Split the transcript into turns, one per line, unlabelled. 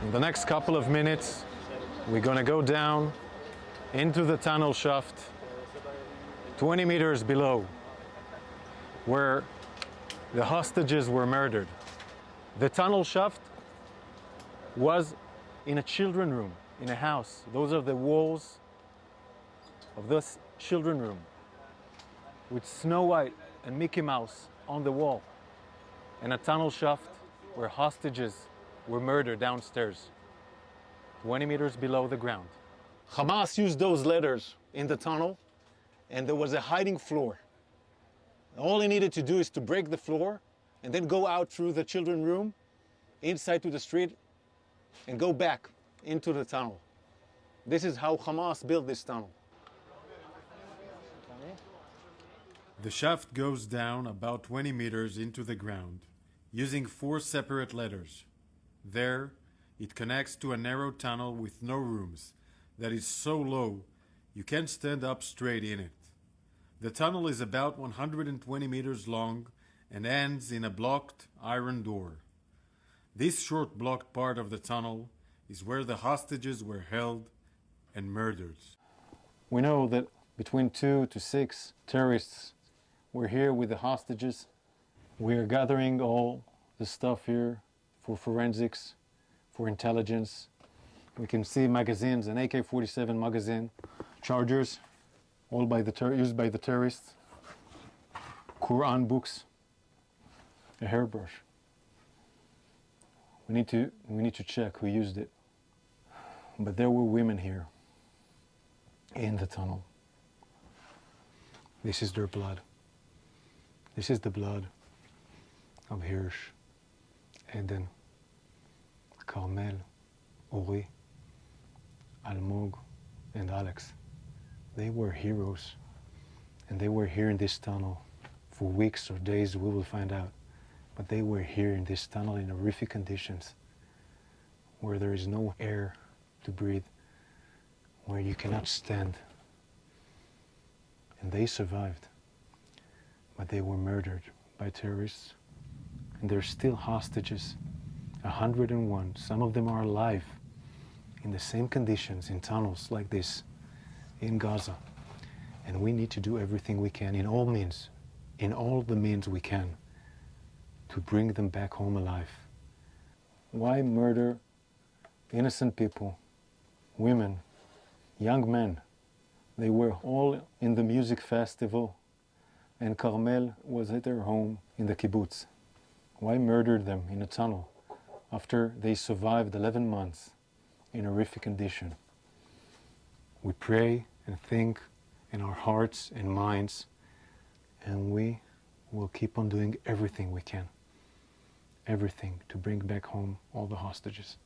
In the next couple of minutes, we're going to go down into the tunnel shaft 20 meters below, where the hostages were murdered. The tunnel shaft was in a children's room, in a house. Those are the walls of this children's room, with Snow White and Mickey Mouse on the wall, and a tunnel shaft where hostages were murdered downstairs, 20 meters below the ground. Hamas used those letters in the tunnel, and there was a hiding floor. All he needed to do is to break the floor and then go out through the children's room, inside to the street, and go back into the tunnel. This is how Hamas built this tunnel. The shaft goes down about 20 meters into the ground, using 4 separate letters. There, it connects to a narrow tunnel with no rooms that is so low you can't stand up straight in it. The tunnel is about 120 meters long and ends in a blocked iron door. This short blocked part of the tunnel is where the hostages were held and murdered. We know that between 2 to 6 terrorists were here with the hostages. We are gathering all the stuff here for forensics, for intelligence. We can see magazines, an AK-47 magazine, chargers, all used by the terrorists, Quran books, a hairbrush. We need to check who used it. But there were women here in the tunnel. This is their blood. This is the blood of Hersh, Eden, Carmel, Ori, Almog, and Alex. They were heroes, and they were here in this tunnel for weeks or days, we will find out. But they were here in this tunnel in horrific conditions, where there is no air to breathe, where you cannot stand. And they survived, but they were murdered by terrorists, and they're still hostages, 101. Some of them are alive in the same conditions, in tunnels like this, in Gaza. And we need to do everything we can, in all the means we can, to bring them back home alive. Why murder innocent people, women, young men? They were all in the music festival, and Carmel was at their home in the kibbutz. Why murder them in a tunnel after they survived 11 months in horrific condition? We pray and think in our hearts and minds, and we will keep on doing everything we can, everything to bring back home all the hostages.